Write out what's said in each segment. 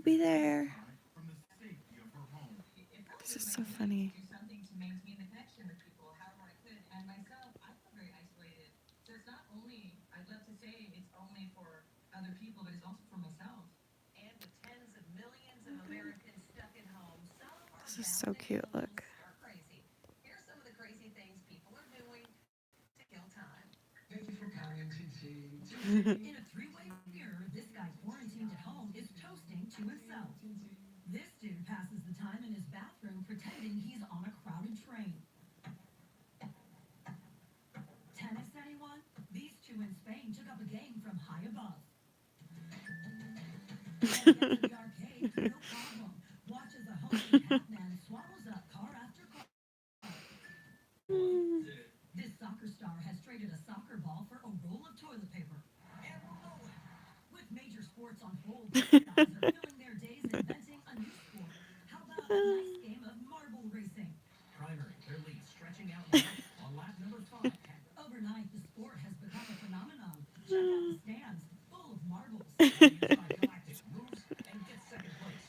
be there. This is so funny. This is so cute. Look.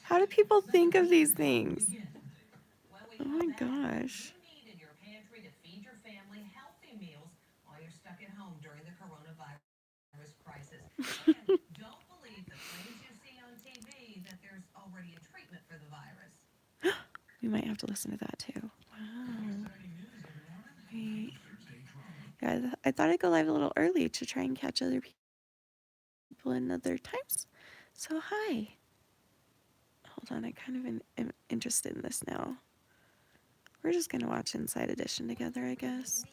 How do people think of these things? Oh my gosh. We might have to listen to that too. Wow. Wait. Yeah, I thought I'd go live a little early to try and catch other people in other times. So hi. Hold on, I kind of am interested in this now. We're just gonna watch Inside Edition together, I guess.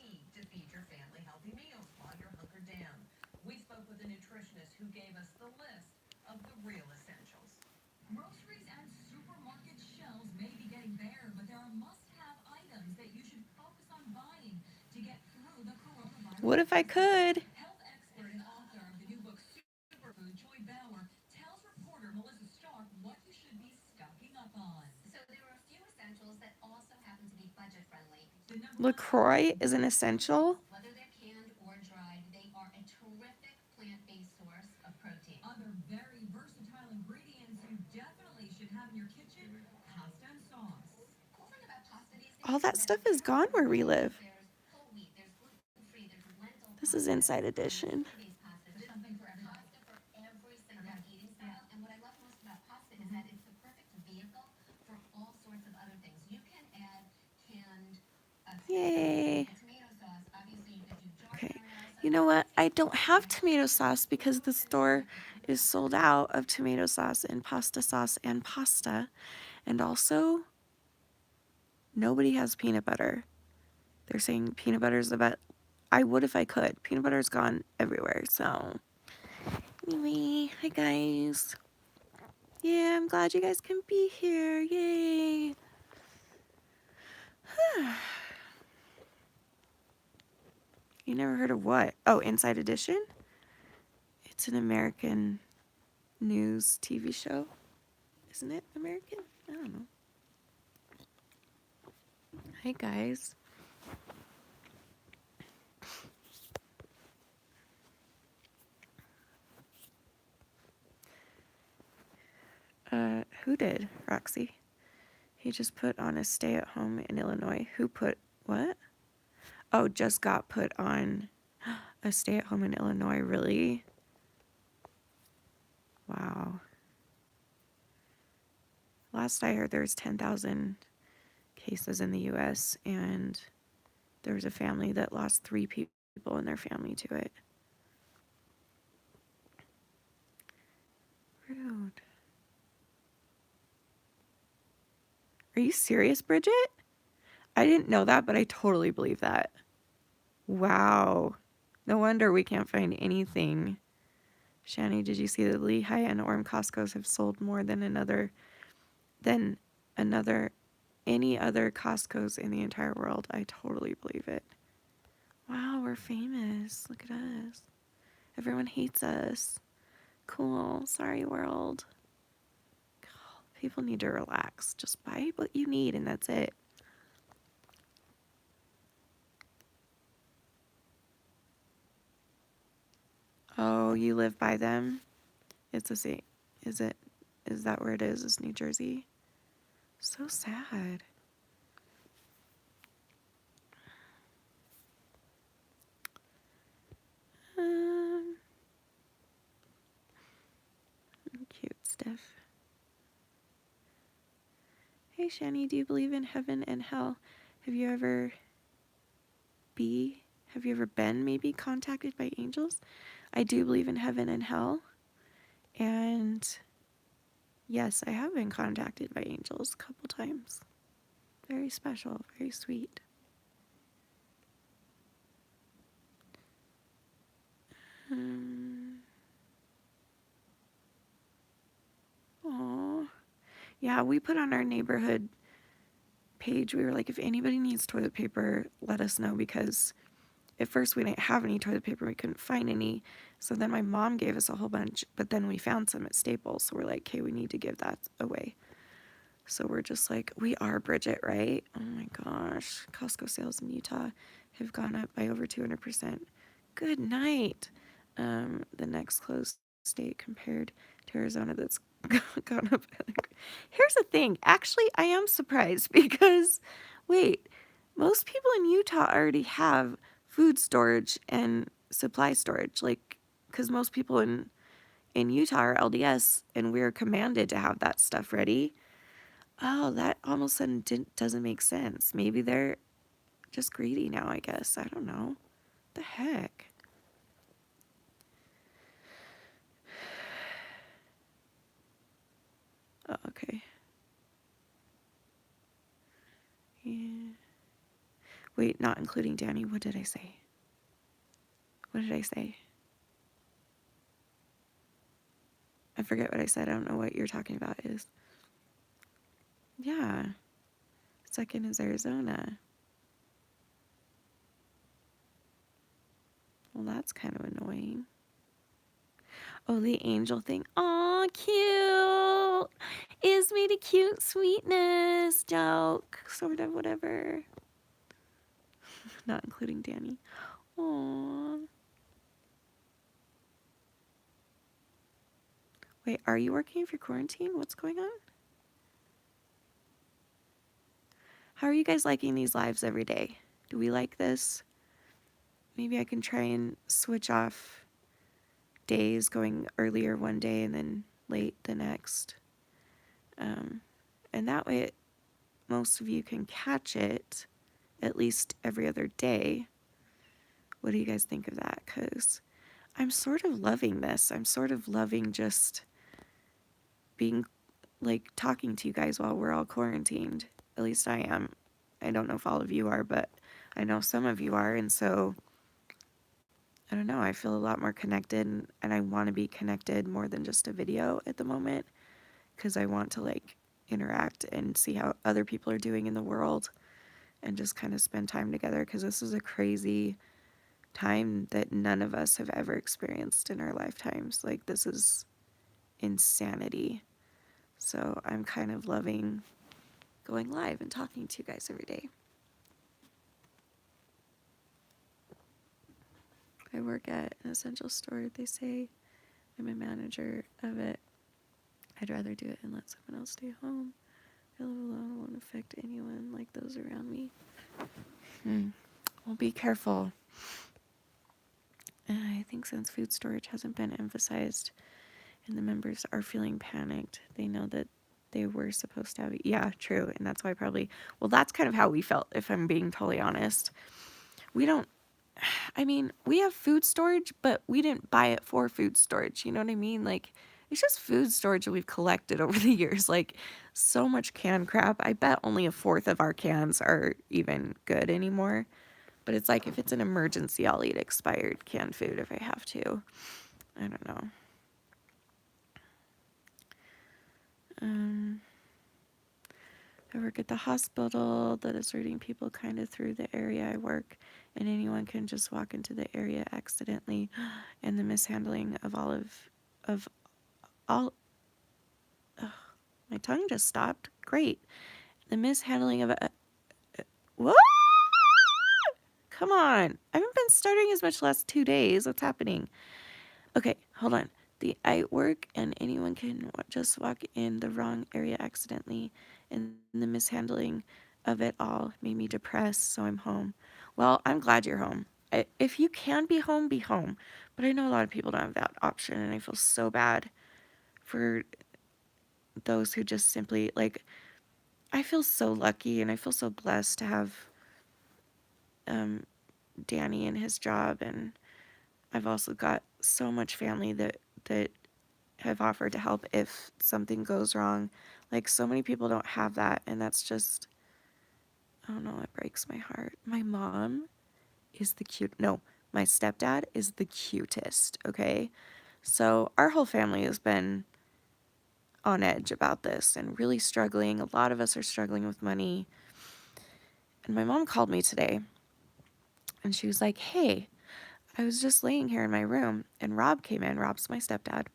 What if I could? LaCroix is an essential? All that stuff is gone where we live. This is Inside Edition. Yay. Okay. You know what? I don't have tomato sauce because the store is sold out of tomato sauce and pasta. And also, nobody has peanut butter. They're saying peanut butter is the best. I would if I could. Peanut butter's gone everywhere, so. Anyway, hi guys. Yeah, I'm glad you guys can be here. Yay. You never heard of what? Oh, Inside Edition? It's an American news TV show. Isn't it American? I don't know. Hi guys. Who did, Roxy? He just put on a stay-at-home in Illinois. Who put what? Oh, just got put on a stay-at-home in Illinois. Really? Wow. Last I heard, there's 10,000 cases in the U.S. and there was a family that lost 3 people in their family to it. Rude. Are you serious, Bridget? I didn't know that, but I totally believe that. Wow. No wonder we can't find anything. Shanny, did you see that Lehigh and Orem Costco's have sold more than any other Costco's in the entire world? I totally believe it. Wow, we're famous. Look at us. Everyone hates us. Cool. Sorry, world. People need to relax. Just buy what you need and that's it. Oh, you live by them? It's a same. Is it Is that where it is? Is New Jersey? So sad. Cute stuff. Hey, Shanny, do you believe in heaven and hell? Have you ever been maybe contacted by angels? I do believe in heaven and hell. And yes, I have been contacted by angels a couple times. Very special, very sweet. Aww. Yeah, we put on our neighborhood page, we were like, if anybody needs toilet paper, let us know, because at first we didn't have any toilet paper. We couldn't find any. So then my mom gave us a whole bunch, but then we found some at Staples. So we're like, okay, we need to give that away. So we're just like, we are Bridget, right? Oh my gosh. Costco sales in Utah have gone up by over 200%. Good night. The next closed state compared to Arizona that's gone up. Here's the thing. Actually, I am surprised because, wait, most people in Utah already have food storage and supply storage. Like, because most people in Utah are LDS and we're commanded to have that stuff ready. Oh, that almost sudden doesn't make sense. Maybe they're just greedy now, I guess. I don't know. The heck? Oh, okay. Yeah. Wait, not including Danny. What did I say? What did I say? I forget what I said. I don't know what you're talking about is. Yeah. Second is Arizona. Well, that's kind of annoying. Oh, the angel thing. Aw, cute. Is me the cute sweetness joke. Sort of, whatever. Not including Danny. Aw. Wait, are you working for quarantine? What's going on? How are you guys liking these lives every day? Do we like this? Maybe I can try and switch off days, going earlier one day and then late the next. And that way most of you can catch it at least every other day. What do you guys think of that? Because I'm sort of loving this. I'm sort of loving just being, like, talking to you guys while we're all quarantined. At least I am. I don't know if all of you are, but I know some of you are. And so, I don't know, I feel a lot more connected, and I want to be connected more than just a video at the moment, because I want to, like, interact and see how other people are doing in the world and just kind of spend time together, because this is a crazy time that none of us have ever experienced in our lifetimes. Like, this is insanity. So I'm kind of loving going live and talking to you guys every day. I work at an essential store. They say I'm a manager of it. I'd rather do it and let someone else stay home. I live alone, won't affect anyone like those around me. Well, be careful. I think since food storage hasn't been emphasized and the members are feeling panicked, they know that they were supposed to have it. Yeah, true. And that's why probably, well, that's kind of how we felt, if I'm being totally honest. We have food storage, but we didn't buy it for food storage. You know what I mean? Like, it's just food storage that we've collected over the years. Like, so much canned crap. I bet only a fourth of our cans are even good anymore. But it's like, if it's an emergency, I'll eat expired canned food if I have to. I don't know. I work at the hospital that is hurting people kind of through the area I work, and anyone can just walk into the area accidentally, and the mishandling of my tongue just stopped. Great. The mishandling of what? Come on. I haven't been stuttering as much the last 2 days. What's happening? Okay, hold on. the work, and anyone can just walk in the wrong area accidentally, and the mishandling of it all made me depressed, so I'm home. Well, I'm glad you're home. If you can be home, be home. But I know a lot of people don't have that option, and I feel so bad for those who just simply, like, I feel so lucky and I feel so blessed to have um, Danny and his job, and I've also got so much family that have offered to help if something goes wrong. Like, so many people don't have that, and that's just, I don't know, it breaks my heart. My mom is the cute. No, my stepdad is the cutest, okay? So our whole family has been on edge about this and really struggling. A lot of us are struggling with money. And my mom called me today and she was like, "Hey, I was just laying here in my room and Rob came in. Rob's my stepdad.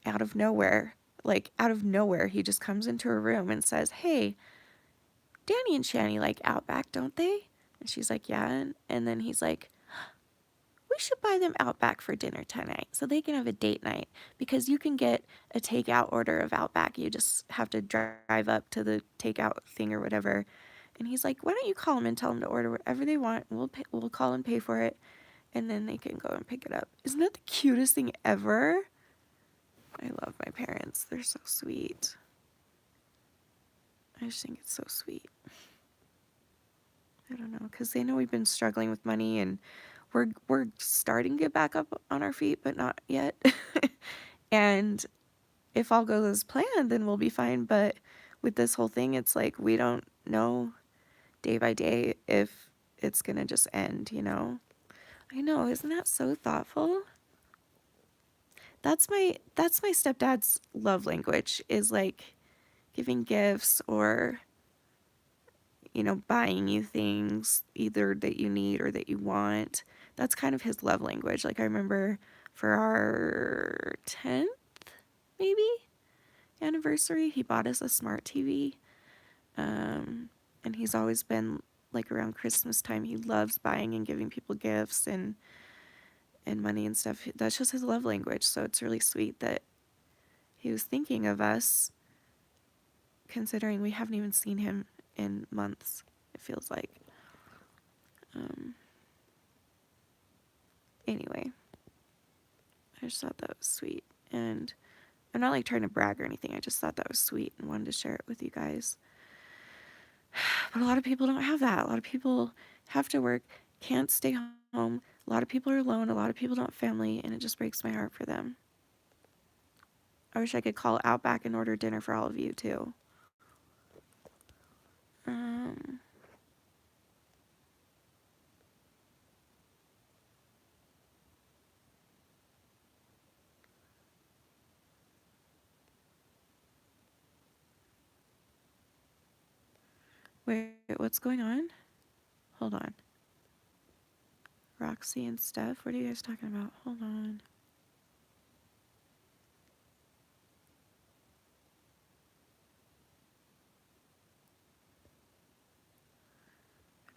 Out of nowhere, like out of nowhere, he just comes into her room and says, 'Hey, Danny and Shanny like Outback, don't they?' And she's like, 'Yeah.' And then he's like, 'We should buy them Outback for dinner tonight so they can have a date night, because you can get a takeout order of Outback. You just have to drive up to the takeout thing or whatever.' And he's like, 'Why don't you call them and tell them to order whatever they want? We'll call and pay for it, and then they can go and pick it up.' Isn't that the cutest thing ever? I love my parents. They're so sweet. I just think it's so sweet. I don't know, because they know we've been struggling with money, and we're starting to get back up on our feet, but not yet. And if all goes as planned, then we'll be fine. But with this whole thing, it's like we don't know day by day if it's gonna just end, you know? I know, isn't that so thoughtful? That's my stepdad's love language, is like giving gifts, or buying you things either that you need or that you want. That's kind of his love language. Like, I remember for our 10th maybe anniversary, he bought us a smart TV. And he's always been like, around Christmas time, he loves buying and giving people gifts and money and stuff. That's just his love language. So it's really sweet that he was thinking of us, considering we haven't even seen him in months, it feels like. Anyway, I just thought that was sweet. And I'm not like trying to brag or anything. I just thought that was sweet and wanted to share it with you guys. But a lot of people don't have that. A lot of people have to work, can't stay home. A lot of people are alone. A lot of people don't have family, and it just breaks my heart for them. I wish I could call Outback and order dinner for all of you too. Um, Wait, what's going on? Hold on. Roxy and Steph, what are you guys talking about? Hold on.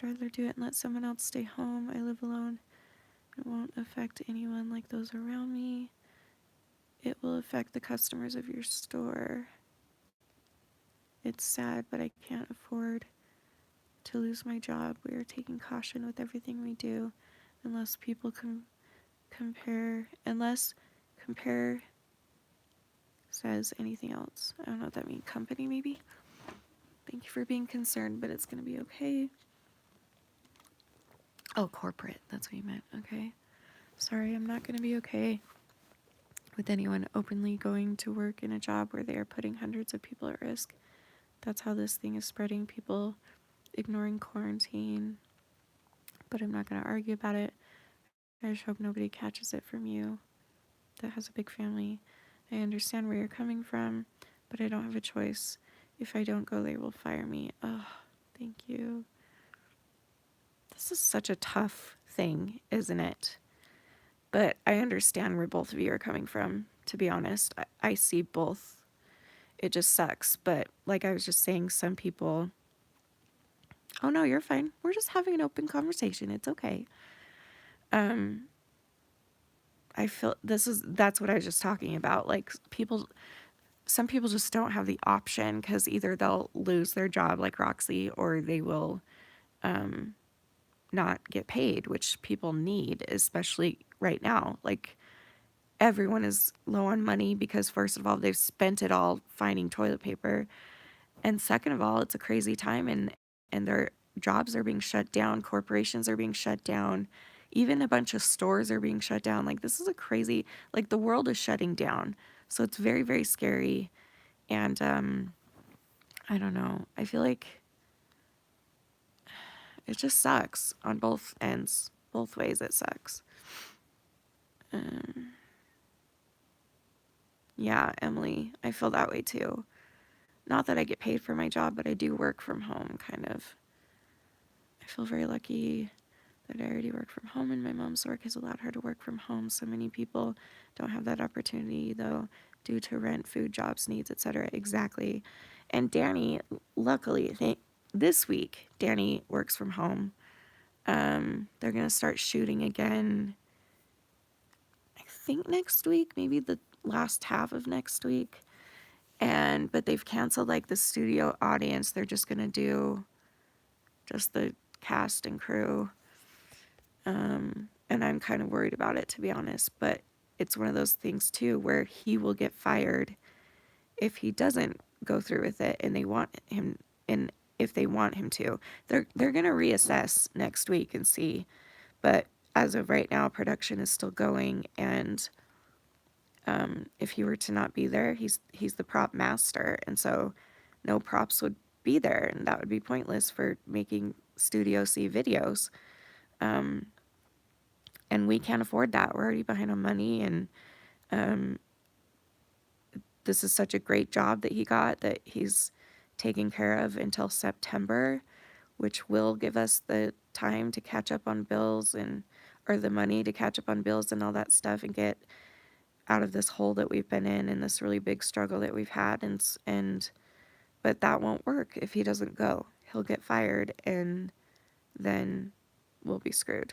I'd rather do it and let someone else stay home. I live alone. It won't affect anyone like those around me. It will affect the customers of your store. It's sad, but I can't afford to lose my job. We are taking caution with everything we do, unless people compare says anything else. I don't know what that means. Company, maybe? Thank you for being concerned, but it's going to be okay. Oh, corporate. That's what you meant. Okay. Sorry, I'm not going to be okay with anyone openly going to work in a job where they are putting hundreds of people at risk. That's how this thing is spreading. People ignoring quarantine. But I'm not going to argue about it. I just hope nobody catches it from you that has a big family. I understand where you're coming from, but I don't have a choice. If I don't go, they will fire me. Oh, thank you. This is such a tough thing, isn't it? But I understand where both of you are coming from, to be honest. I see both. It just sucks. But like I was just saying, some people... Oh, no, you're fine. We're just having an open conversation. It's okay. I feel that's what I was just talking about. Like some people just don't have the option because either they'll lose their job like Roxy or they will not get paid, which people need, especially right now. Like everyone is low on money because first of all, they've spent it all finding toilet paper. And second of all, it's a crazy time and their jobs are being shut down, corporations are being shut down, even a bunch of stores are being shut down. Like this is a crazy, like the world is shutting down. So it's very, very scary. And I don't know. I feel like it just sucks on both ends. Both ways it sucks. Um, yeah, Emily, I feel that way too. Not that I get paid for my job, but I do work from home, kind of. I feel very lucky that I already work from home and my mom's work has allowed her to work from home. So many people don't have that opportunity, though, due to rent, food, jobs, needs, etc. Exactly. And Danny, luckily, this week, Danny works from home. They're going to start shooting again, I think next week, maybe the last half of next week. But they've canceled like the studio audience. They're just going to do just the cast and crew. And I'm kind of worried about it, to be honest. But it's one of those things, too, where he will get fired if he doesn't go through with it and they want him, and if they want him to. They're going to reassess next week and see. But as of right now, production is still going. And if he were to not be there, he's the prop master. And so no props would be there. And that would be pointless for making Studio C videos. And we can't afford that. We're already behind on money, and this is such a great job that he got that he's taken care of until September, which will give us the time to catch up on bills or the money to catch up on bills and all that stuff and get out of this hole that we've been in and this really big struggle that we've had. But that won't work if he doesn't go. He'll get fired and then we'll be screwed.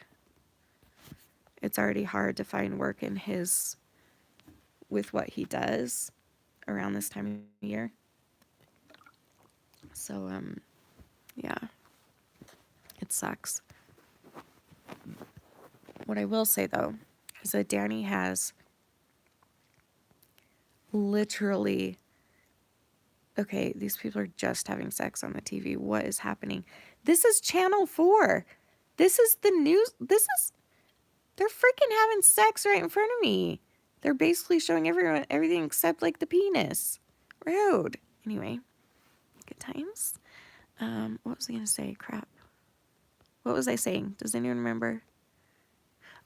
It's already hard to find work with what he does around this time of year. So, yeah, it sucks. What I will say, though, is that Danny has literally, okay, these people are just having sex on the TV. What is happening? This is Channel 4. This is the news. They're freaking having sex right in front of me. They're basically showing everyone everything except like the penis. Rude. Anyway, good times. What was I going to say? Crap. What was I saying? Does anyone remember?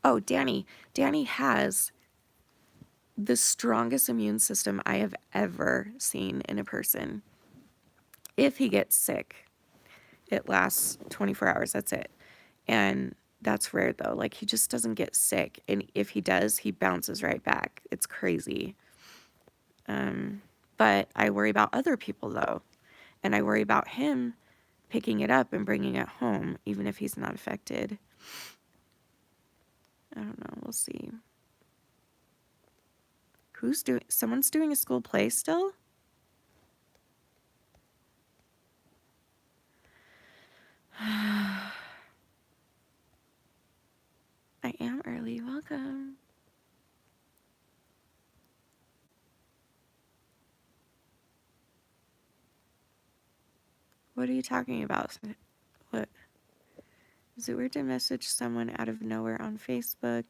Oh, Danny. Danny has the strongest immune system I have ever seen in a person. If he gets sick, it lasts 24 hours. That's it. And that's rare, though. Like, he just doesn't get sick. And if he does, he bounces right back. It's crazy. But I worry about other people, though. And I worry about him picking it up and bringing it home, even if he's not affected. I don't know. We'll see. Someone's doing a school play still? I am early. Welcome. What are you talking about? What? Is it weird to message someone out of nowhere on Facebook?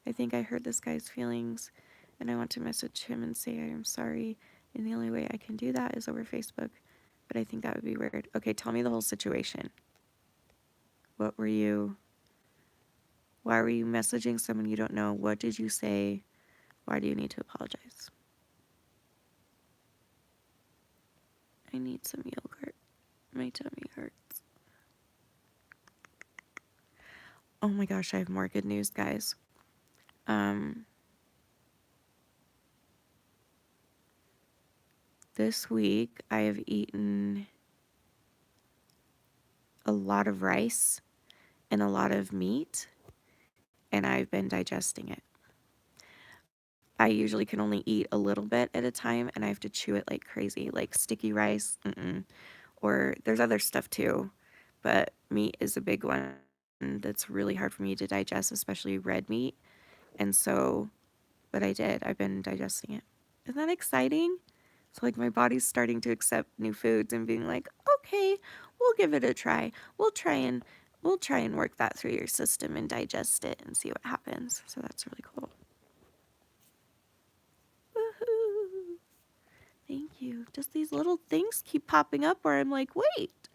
I think I hurt this guy's feelings, and I want to message him and say I am sorry, and the only way I can do that is over Facebook, but I think that would be weird. Okay, tell me the whole situation. Why were you messaging someone you don't know? What did you say? Why do you need to apologize? I need some yogurt. My tummy hurts. Oh my gosh, I have more good news, guys. This week I have eaten a lot of rice and a lot of meat, and I've been digesting it. I usually can only eat a little bit at a time, and I have to chew it like crazy, like sticky rice. Or there's other stuff too, but meat is a big one that's really hard for me to digest, especially red meat. And so, but I did. I've been digesting it. Isn't that exciting? So like my body's starting to accept new foods and being like, okay, we'll give it a try. We'll try and work that through your system and digest it and see what happens. So that's really cool. Woohoo! Thank you. Just these little things keep popping up where I'm like, wait,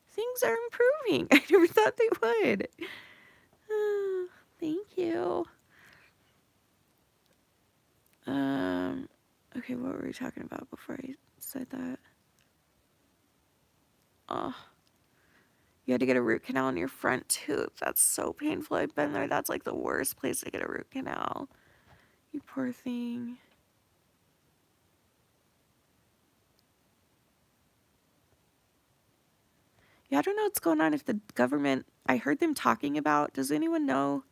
things are improving. I never thought they would. Thank you. Okay, what were we talking about before I said that? Oh, you had to get a root canal in your front tooth. That's so painful. I've been there. That's like the worst place to get a root canal. You poor thing. Yeah, I don't know what's going on if the government, I heard them talking about, does anyone know?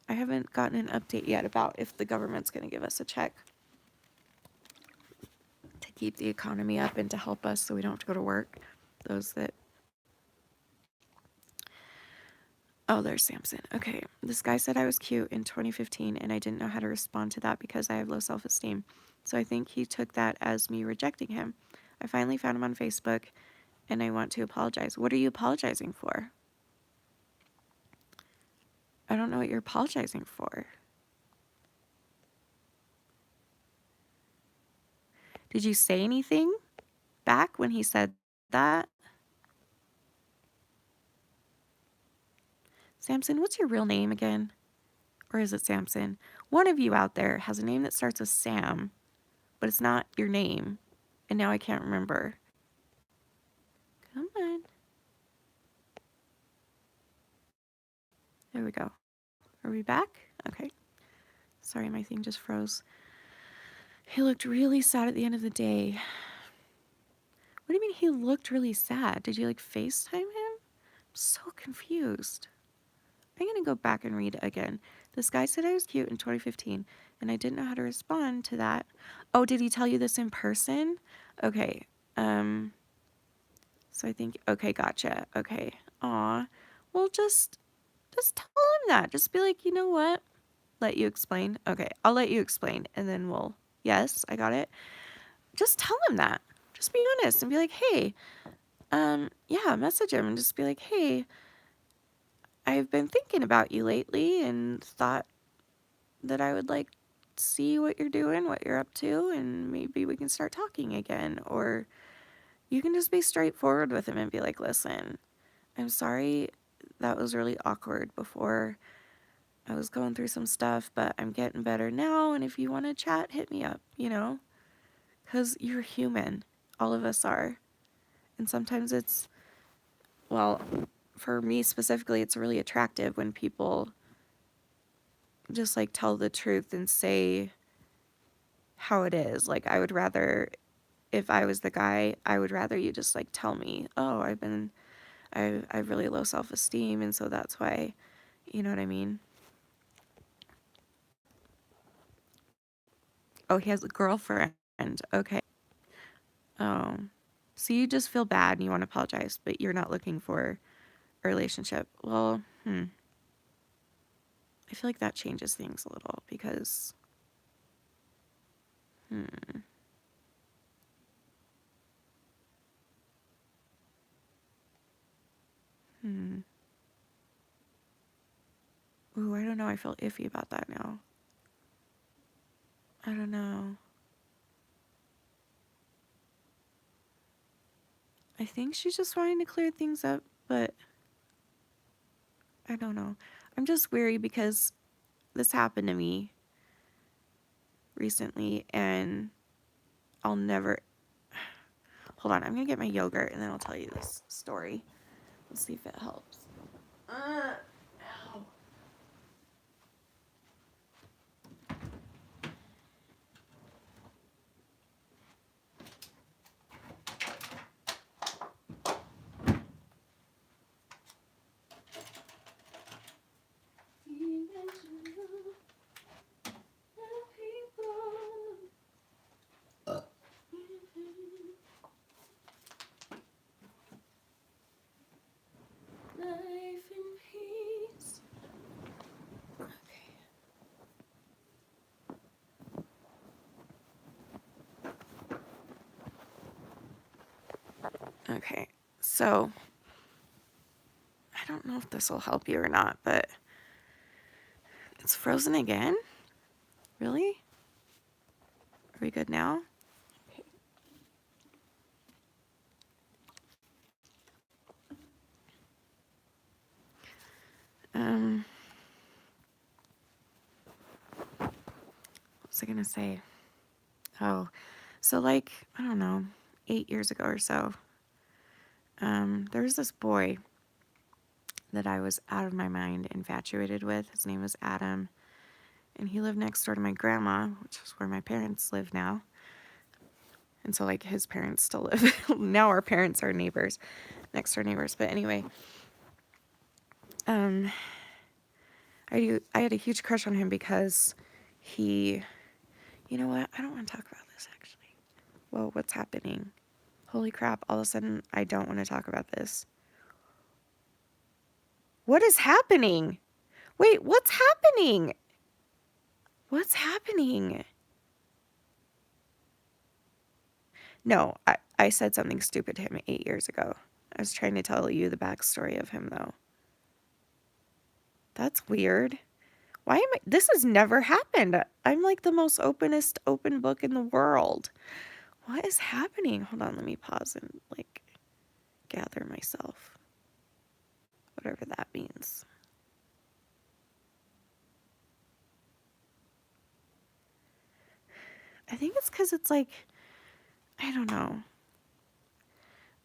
I haven't gotten an update yet about if the government's going to give us a check to keep the economy up and to help us so we don't have to go to work. Those that... Oh, there's Samson. Okay. This guy said I was cute in 2015 and I didn't know how to respond to that because I have low self-esteem. So I think he took that as me rejecting him. I finally found him on Facebook and I want to apologize. What are you apologizing for? I don't know what you're apologizing for. Did you say anything back when he said that? Samson, what's your real name again? Or is it Samson? One of you out there has a name that starts with Sam, but it's not your name. And now I can't remember. Come on. There we go. Are we back? Okay. Sorry, my thing just froze. He looked really sad at the end of the day. What do you mean he looked really sad? Did you like FaceTime him? I'm so confused. I'm going to go back and read it again. This guy said I was cute in 2015, and I didn't know how to respond to that. Oh, did he tell you this in person? Okay. So I think, okay, gotcha. Okay. Aw. Well, just tell him that. Just be like, you know what? Let you explain. Okay, I'll let you explain, and then we'll... Yes, I got it. Just tell him that. Just be honest and be like, hey, yeah, message him and just be like, hey, I've been thinking about you lately and thought that I would like to see what you're doing, what you're up to, and maybe we can start talking again. Or you can just be straightforward with him and be like, listen, I'm sorry that was really awkward before. I was going through some stuff, but I'm getting better now, and if you want to chat, hit me up, you know? Because you're human. All of us are. And sometimes it's, well, for me specifically, it's really attractive when people just like tell the truth and say how it is. Like, I would rather, if I was the guy, I would rather you just like tell me, oh, I have really low self-esteem, and so that's why, you know what I mean? Oh, he has a girlfriend. Okay. Oh. So you just feel bad and you want to apologize, but you're not looking for a relationship. Well, I feel like that changes things a little because, Ooh, I don't know. I feel iffy about that now. I don't know. I think she's just wanting to clear things up, but I don't know. I'm just weary because this happened to me recently and I'll never... Hold on, I'm going to get my yogurt and then I'll tell you this story. Let's see if it helps. Ow. Okay, so I don't know if this will help you or not, but it's frozen again? Really? Are we good now? Okay. What was I gonna say? Oh, so like, I don't know, 8 years ago or so, there was this boy that I was out of my mind infatuated with. His name was Adam, and he lived next door to my grandma, which is where my parents live now. And so like his parents still live. Now our parents are neighbors, next door neighbors. But anyway, I had a huge crush on him because he, you know what? I don't want to talk about this actually. Whoa, what's happening? Holy crap, all of a sudden I don't want to talk about this. What is happening? Wait, what's happening? What's happening? No, I said something stupid to him 8 years ago. I was trying to tell you the backstory of him, though. That's weird. Why am I? This has never happened. I'm like the most openest open book in the world. What is happening? Hold on, let me pause and like gather myself. Whatever that means. I think it's because it's like, I don't know.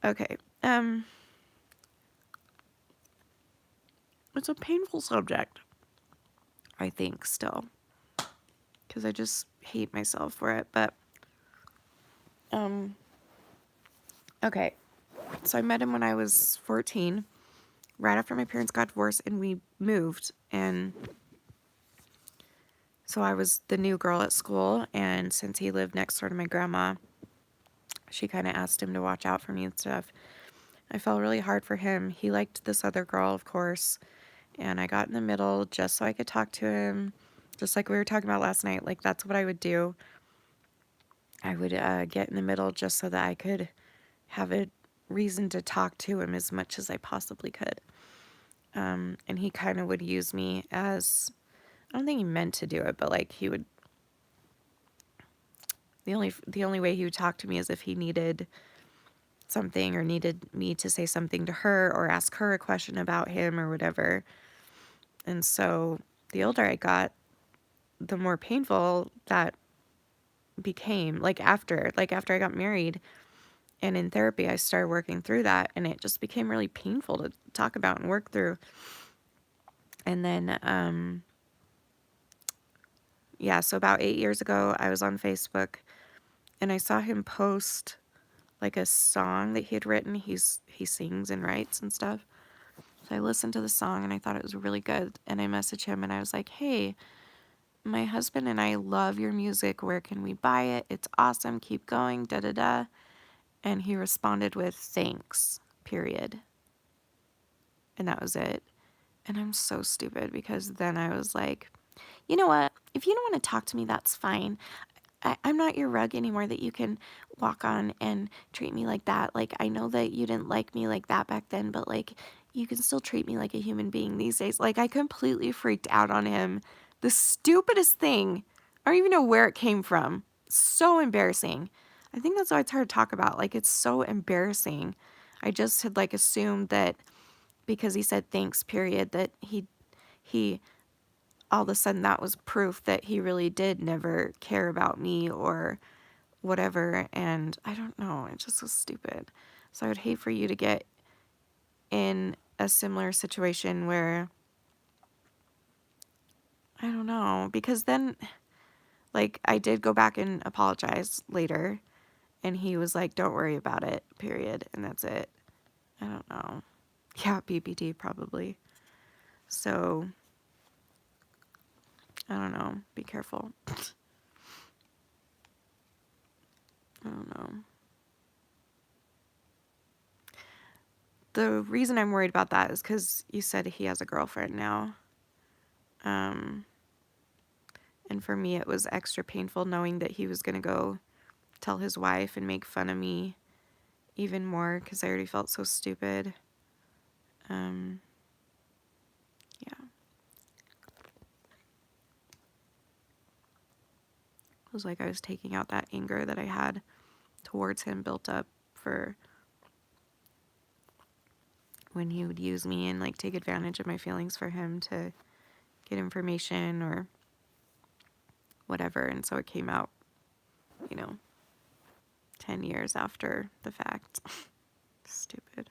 Okay. It's a painful subject, I think, still. Because I just hate myself for it. But, okay. So I met him when I was 14, right after my parents got divorced, and we moved. And so I was the new girl at school. And since he lived next door to my grandma, she kind of asked him to watch out for me and stuff. I felt really hard for him. He liked this other girl, of course. And I got in the middle just so I could talk to him. Just like we were talking about last night. Like, that's what I would do. I would get in the middle just so that I could have a reason to talk to him as much as I possibly could. And he kind of would use me as, I don't think he meant to do it, but like he would, the only way he would talk to me is if he needed something or needed me to say something to her or ask her a question about him or whatever. And so the older I got, the more painful that became. Like after I got married and in therapy, I started working through that, and it just became really painful to talk about and work through. And then, yeah, so about 8 years ago, I was on Facebook and I saw him post like a song that he had written. He sings and writes and stuff. So I listened to the song and I thought it was really good. And I messaged him and I was like, hey, my husband and I love your music. Where can we buy it? It's awesome. Keep going. Da da da. And he responded with thanks, period. And that was it. And I'm so stupid because then I was like, you know what? If you don't want to talk to me, that's fine. I'm not your rug anymore that you can walk on and treat me like that. Like, I know that you didn't like me like that back then, but like, you can still treat me like a human being these days. Like, I completely freaked out on him. The stupidest thing. I don't even know where it came from. So embarrassing. I think that's why it's hard to talk about. Like, it's so embarrassing. I just had like assumed that because he said thanks, period, that he all of a sudden that was proof that he really did never care about me or whatever. And I don't know, it just was stupid. So I would hate for you to get in a similar situation where, I don't know, because then like I did go back and apologize later and he was like, don't worry about it, period. And that's it. I don't know. Yeah, BBD probably. So I don't know. Be careful. I don't know. The reason I'm worried about that is because you said he has a girlfriend now. And for me, it was extra painful knowing that he was going to go tell his wife and make fun of me, even more because I already felt so stupid. Yeah. It was like I was taking out that anger that I had towards him built up for when he would use me and like take advantage of my feelings for him to get information or whatever. And so it came out, 10 years after the fact. Stupid.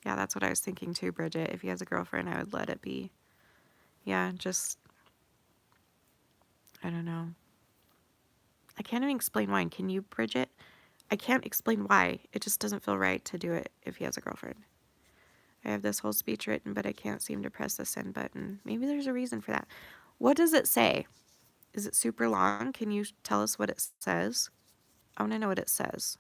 Yeah, that's what I was thinking too, Bridget. If he has a girlfriend, I would let it be. Yeah, just, I don't know. I can't even explain why. Can you, Bridget? I can't explain why. It just doesn't feel right to do it if he has a girlfriend. I have this whole speech written, but I can't seem to press the send button. Maybe there's a reason for that. What does it say? Is it super long? Can you tell us what it says? I want to know what it says.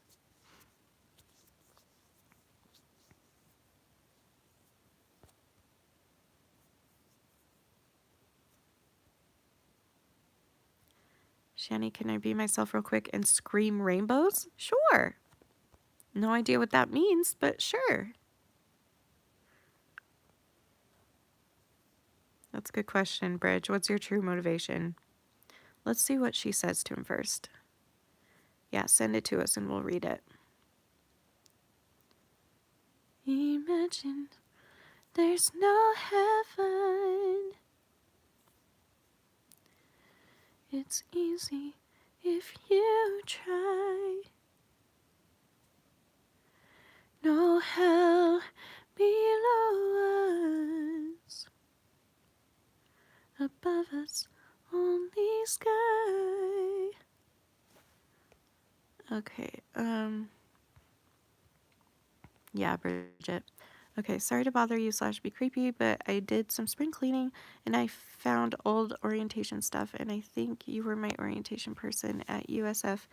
Shanny, can I be myself real quick and scream rainbows? Sure. No idea what that means, but sure. That's a good question, Bridge. What's your true motivation? Let's see what she says to him first. Yeah, send it to us and we'll read it. Imagine there's no heaven. It's easy if you try. No hell below us. Above us, only sky. Okay, yeah, Bridget. Okay, sorry to bother you / be creepy, but I did some spring cleaning and I found old orientation stuff, and I think you were my orientation person at USF.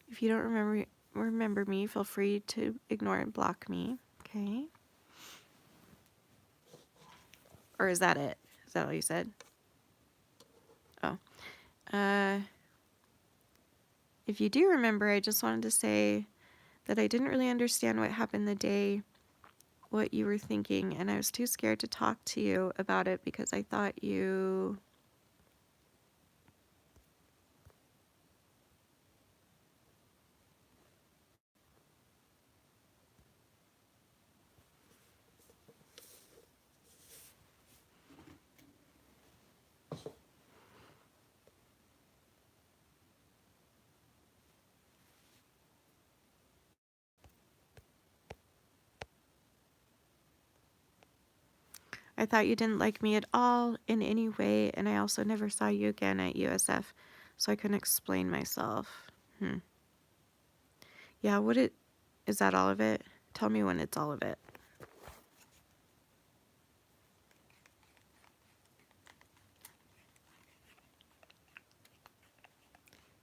If you don't remember me, feel free to ignore and block me, okay? Or is that it? Is that all you said? Oh. If you do remember, I just wanted to say that I didn't really understand what happened the day, what you were thinking, and I was too scared to talk to you about it because I thought you... I thought you didn't like me at all in any way, and I also never saw you again at USF, so I couldn't explain myself. Yeah, is that all of it? Tell me when it's all of it.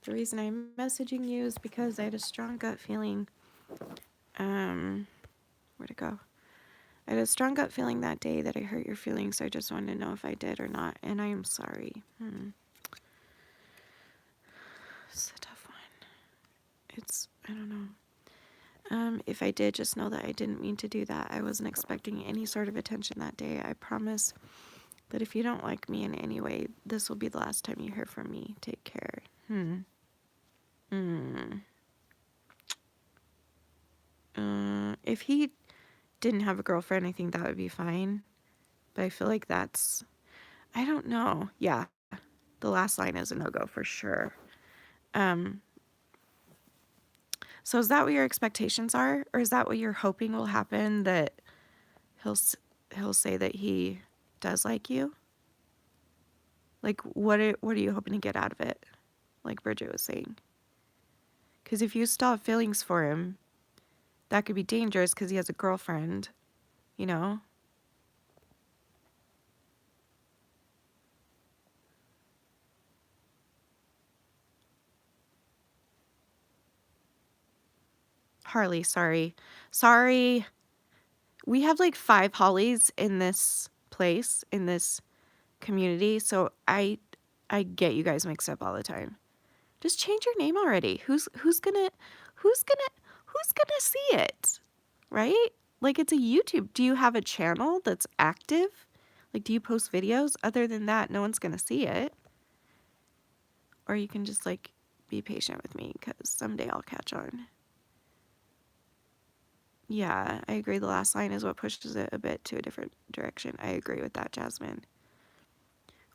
The reason I'm messaging you is because I had a strong gut feeling. Where'd it go? I had a strong gut feeling that day that I hurt your feelings, so I just wanted to know if I did or not, and I am sorry. It's a tough one. I don't know. If I did, just know that I didn't mean to do that. I wasn't expecting any sort of attention that day. I promise that if you don't like me in any way, this will be the last time you hear from me. Take care. If he didn't have a girlfriend, I think that would be fine. But I feel like I don't know. Yeah, the last line is a no-go for sure. So is that what your expectations are? Or is that what you're hoping will happen, that he'll say that he does like you? Like, what are you hoping to get out of it? Like Bridget was saying. Because if you still have feelings for him, that could be dangerous because he has a girlfriend, you know? Harley, sorry. Sorry. We have like 5 Hollies in this place, in this community, so I get you guys mixed up all the time. Just change your name already. Who's gonna who's gonna see it? Right? Like, it's a YouTube. Do you have a channel that's active? Like, do you post videos? Other than that, no one's gonna see it. Or you can just, like, be patient with me, because someday I'll catch on. Yeah, I agree. The last line is what pushes it a bit to a different direction. I agree with that, Jasmine.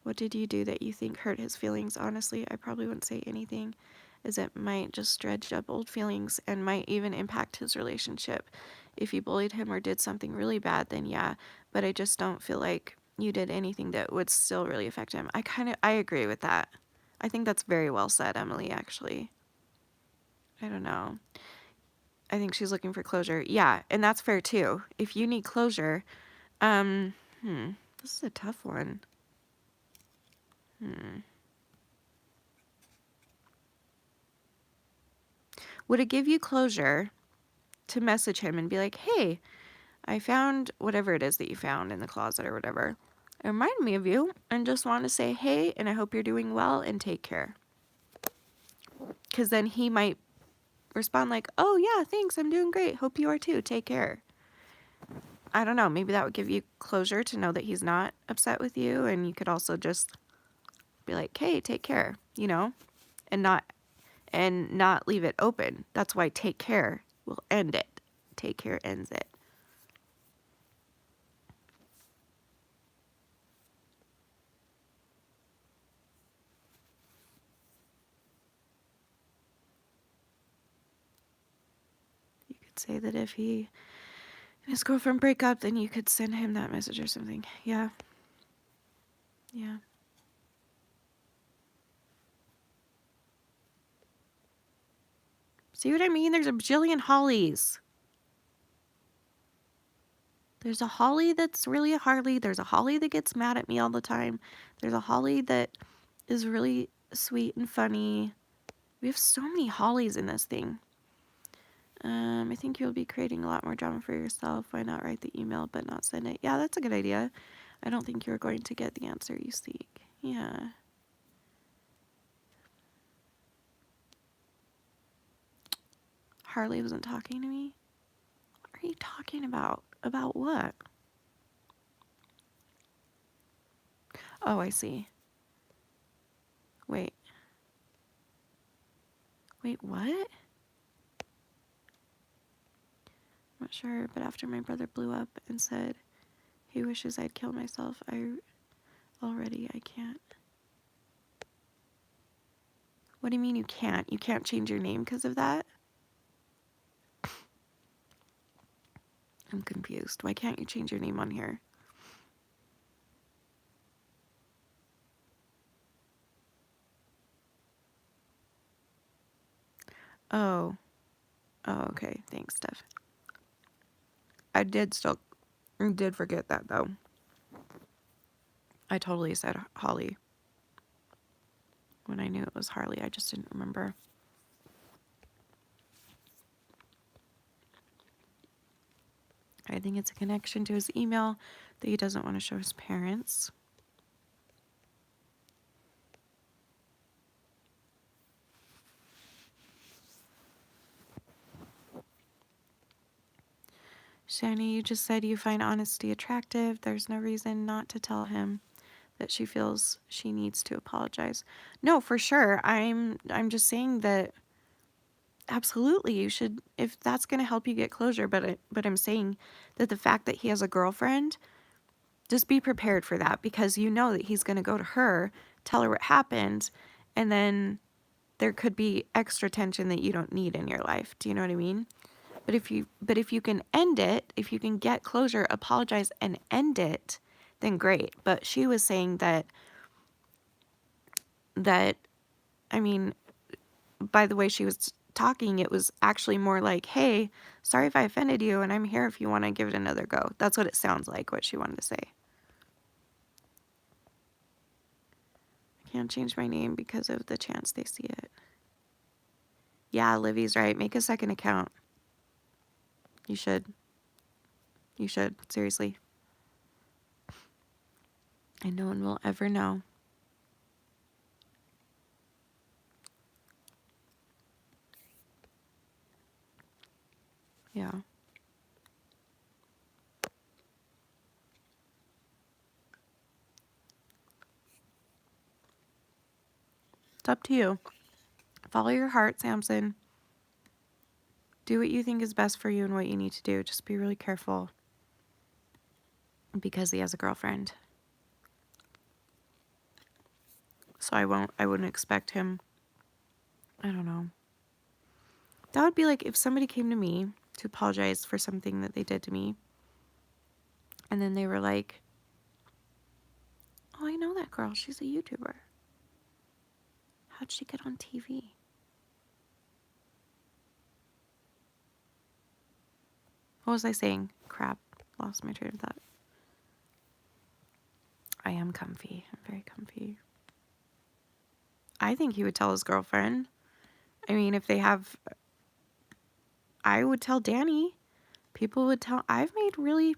What did you do that you think hurt his feelings? Honestly, I probably wouldn't say anything, as it might just dredge up old feelings and might even impact his relationship. If you bullied him or did something really bad, then yeah, but I just don't feel like you did anything that would still really affect him. I agree with that. I think that's very well said, Emily, actually. I don't know. I think she's looking for closure. Yeah, and that's fair too. If you need closure, this is a tough one. Would it give you closure to message him and be like, hey, I found whatever it is that you found in the closet or whatever. It reminded me of you and just want to say, hey, and I hope you're doing well and take care. Because then he might respond like, oh, yeah, thanks. I'm doing great. Hope you are too. Take care. I don't know. Maybe that would give you closure to know that he's not upset with you. And you could also just be like, hey, take care, and not leave it open. That's why take care will end it. Take care ends it. You could say that if he and his girlfriend break up, then you could send him that message or something. Yeah. Yeah. See what I mean? There's a bajillion Hollies. There's a Holly that's really a Harley. There's a Holly that gets mad at me all the time. There's a Holly that is really sweet and funny. We have so many Hollies in this thing. I think you'll be creating a lot more drama for yourself. Why not write the email but not send it? Yeah, that's a good idea. I don't think you're going to get the answer you seek. Yeah. Harley wasn't talking to me? What are you talking about? About what? Oh, I see. Wait. Wait, what? I'm not sure, but after my brother blew up and said he wishes I'd kill myself, I can't. What do you mean you can't? You can't change your name because of that? I'm confused. Why can't you change your name on here? Oh. Oh, okay. Thanks, Steph. I did forget that, though. I totally said Holly when I knew it was Harley. I just didn't remember. I think it's a connection to his email that he doesn't want to show his parents. Shanny, you just said you find honesty attractive. There's no reason not to tell him that she feels she needs to apologize. No, for sure. I'm just saying that absolutely you should, if that's going to help you get closure, but I'm saying that the fact that he has a girlfriend, just be prepared for that, because you know that he's going to go to her, tell her what happened, and then there could be extra tension that you don't need in your life. Do you know what I mean? But if you can end it, if you can get closure, apologize and end it, then great. But she was saying that I mean, by the way she was talking, it was actually more like, hey, sorry if I offended you, and I'm here if you want to give it another go. That's what it sounds like, what she wanted to say. I can't change my name because of the chance they see it. Yeah, Livy's right. Make a second account. You should. You should. Seriously. And no one will ever know. Yeah. It's up to you. Follow your heart, Samson. Do what you think is best for you and what you need to do. Just be really careful because he has a girlfriend. So I wouldn't expect him. I don't know. That would be like if somebody came to me to apologize for something that they did to me. And then they were like, "Oh, I know that girl. She's a YouTuber. How'd she get on TV?" What was I saying? Crap. Lost my train of thought. I am comfy. I'm very comfy. I think he would tell his girlfriend. I mean, if they have, I would tell Danny. People would tell. I've made really,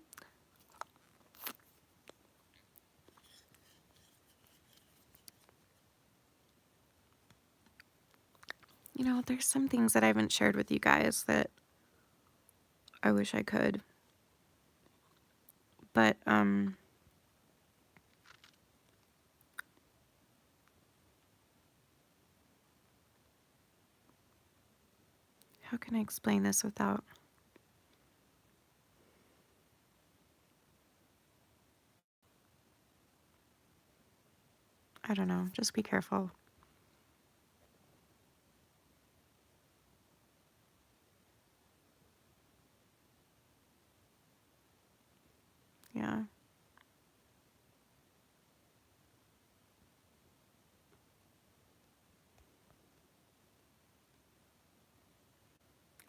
there's some things that I haven't shared with you guys that I wish I could. But, how can I explain this without, I don't know, just be careful. Yeah.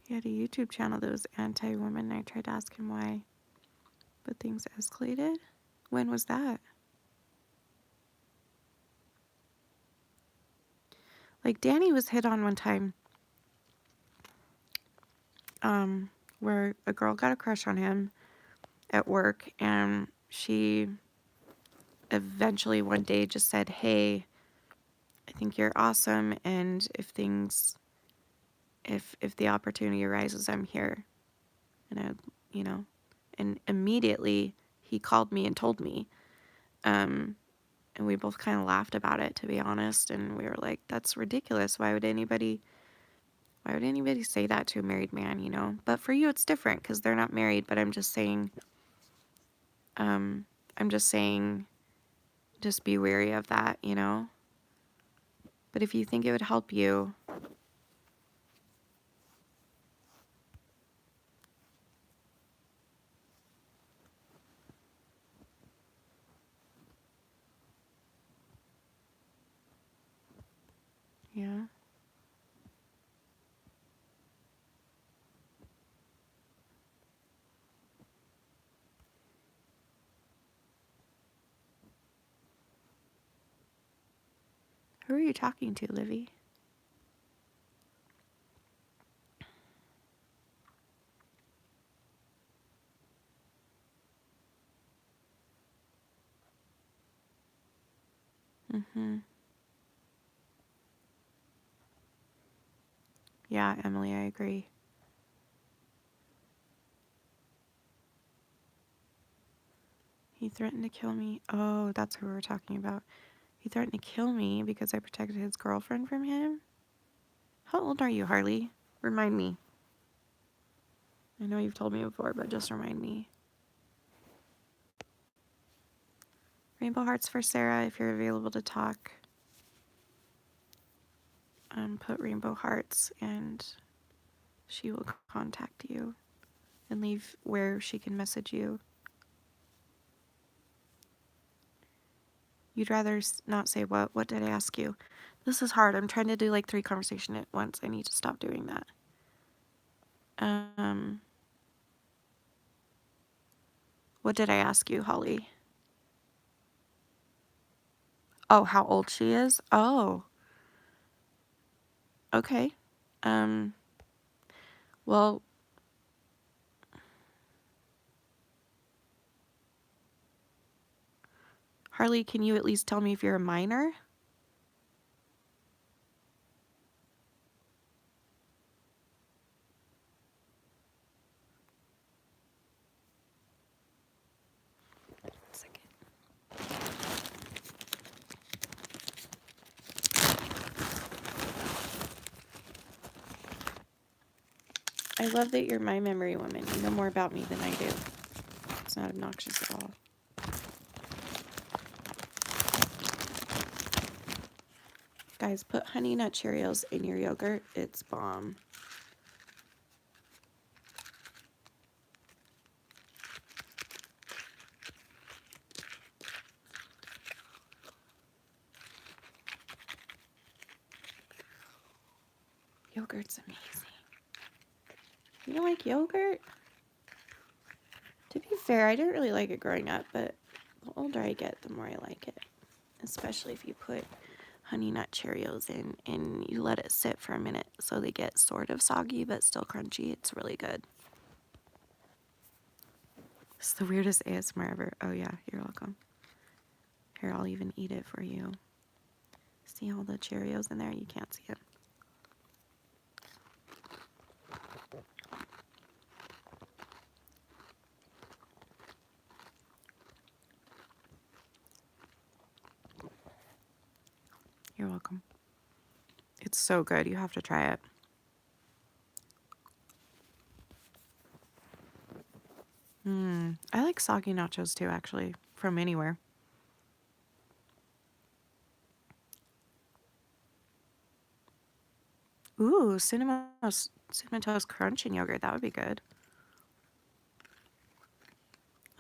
He had a YouTube channel that was anti-woman. I tried to ask him why, but things escalated. When was that? Like, Danny was hit on one time, where a girl got a crush on him at work, and she eventually one day just said, "Hey, I think you're awesome, and if the opportunity arises, I'm here." And and immediately he called me and told me, and we both kind of laughed about it, to be honest, and we were like, "That's ridiculous. Why would anybody say that to a married man, But for you, it's different because they're not married. But I'm just saying, I'm just saying, just be wary of that. But if you think it would help you, yeah. Who are you talking to, Livy? Mm-hmm. Yeah, Emily, I agree. He threatened to kill me. Oh, that's who we were talking about. He threatened to kill me because I protected his girlfriend from him? How old are you, Harley? Remind me. I know you've told me before, but just remind me. Rainbow hearts for Sarah if you're available to talk. Put rainbow hearts and she will contact you and leave where she can message you. You'd rather not say what? What did I ask you? This is hard. I'm trying to do like 3 conversations at once. I need to stop doing that. What did I ask you, Holly? Oh, how old she is? Oh, okay. Well, Harley, can you at least tell me if you're a minor? I love that you're my memory woman. You know more about me than I do. It's not obnoxious at all. Guys, put Honey Nut Cheerios in your yogurt. It's bomb. Yogurt's amazing. You don't like yogurt? To be fair, I didn't really like it growing up, but the older I get, the more I like it. Especially if you put Honey Nut Cheerios in and you let it sit for a minute so they get sort of soggy but still crunchy. It's really good. It's the weirdest ASMR ever. Oh yeah, you're welcome. Here, I'll even eat it for you. See all the Cheerios in there? You can't see it. You're welcome. It's so good. You have to try it. I like soggy nachos too, actually, from anywhere. Ooh, cinnamon toast crunch and yogurt. That would be good.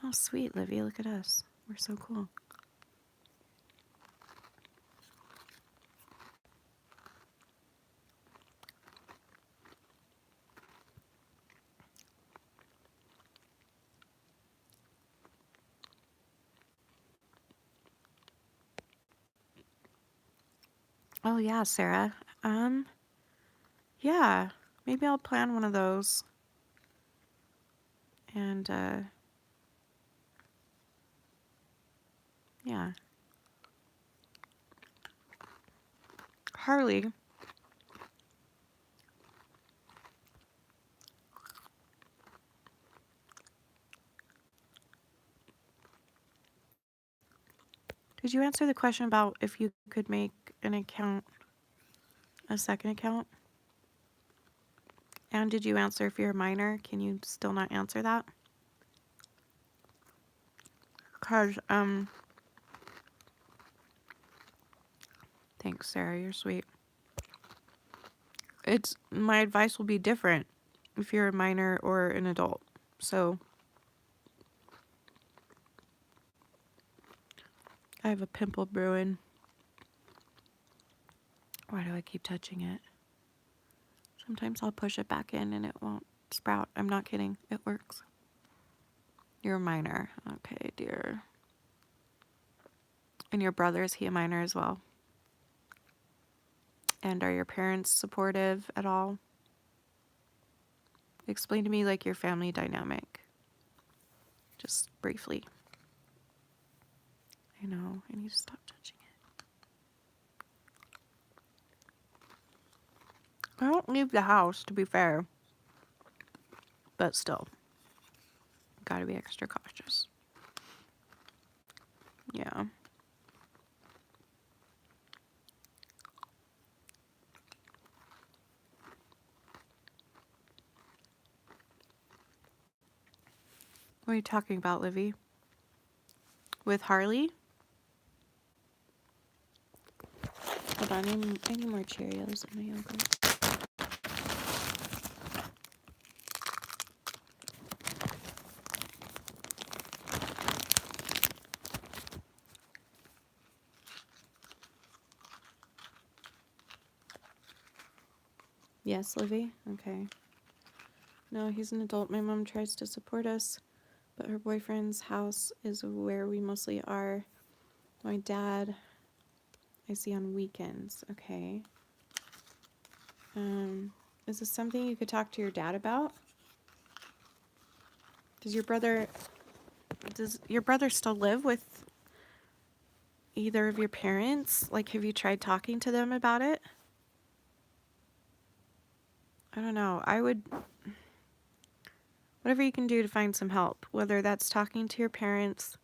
Oh, sweet, Livy. Look at us. We're so cool. Oh, yeah, Sarah. Yeah, maybe I'll plan one of those. And, yeah. Harley. Did you answer the question about if you could make an account, a second account? And did you answer if you're a minor? Can you still not answer that? Because, thanks, Sarah. You're sweet. My advice will be different if you're a minor or an adult. So, I have a pimple brewing. Why do I keep touching it? Sometimes I'll push it back in and it won't sprout. I'm not kidding. It works. You're a minor. Okay, dear. And your brother, is he a minor as well? And are your parents supportive at all? Explain to me, like, your family dynamic. Just briefly. I know. I need to stop touching it. I don't leave the house, to be fair. But still. Gotta be extra cautious. Yeah. What are you talking about, Livy? With Harley? Hold on, I need more Cheerios in my yogurt. Yes, Livy? Okay. No, he's an adult. My mom tries to support us, but her boyfriend's house is where we mostly are. My dad, I see on weekends. Okay. Is this something you could talk to your dad about? Does your brother still live with either of your parents? Like, have you tried talking to them about it? I don't know. I would, whatever you can do to find some help, whether that's talking to your parents,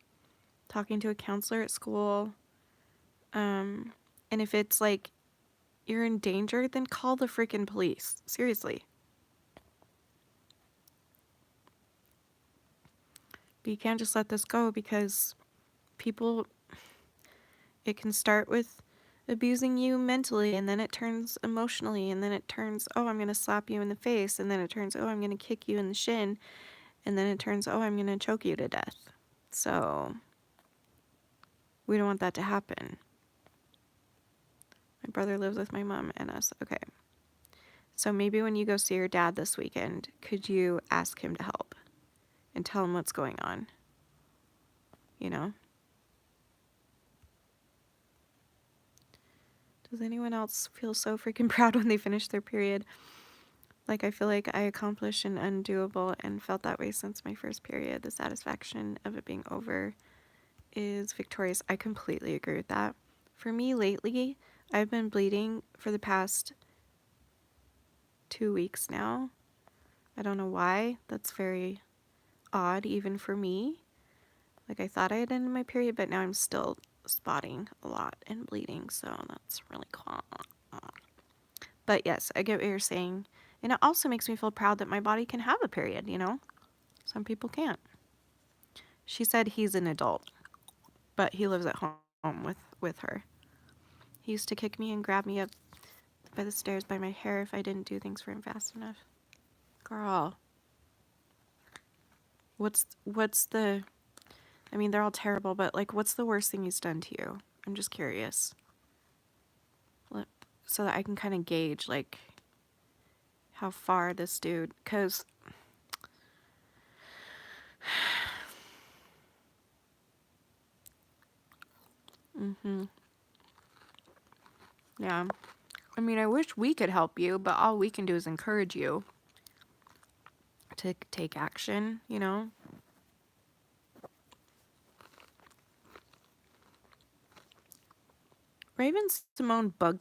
talking to a counselor at school, and if it's like you're in danger, then call the freaking police. Seriously. But you can't just let this go because people, it can start with abusing you mentally, and then it turns emotionally, and then it turns, oh, I'm going to slap you in the face, and then it turns, oh, I'm going to kick you in the shin, and then it turns, oh, I'm going to choke you to death. So we don't want that to happen. My brother lives with my mom and us. Okay. So maybe when you go see your dad this weekend, could you ask him to help and tell him what's going on? You know? Does anyone else feel so freaking proud when they finish their period? Like, I feel like I accomplished an undoable and felt that way since my first period. The satisfaction of it being over is victorious. I completely agree with that. For me, lately, I've been bleeding for the past 2 weeks now. I don't know why. That's very odd, even for me. Like, I thought I had ended my period, but now I'm still spotting a lot and bleeding, so that's really cool. But yes, I get what you're saying. And it also makes me feel proud that my body can have a period, you know? Some people can't. She said he's an adult, but he lives at home with her. He used to kick me and grab me up by the stairs by my hair if I didn't do things for him fast enough. Girl. What's the... I mean, they're all terrible, but, like, what's the worst thing he's done to you? I'm just curious. So that I can kind of gauge, like, how far this dude... Because... Yeah. I mean, I wish we could help you, but all we can do is encourage you to take action, you know? Raven Simone bugs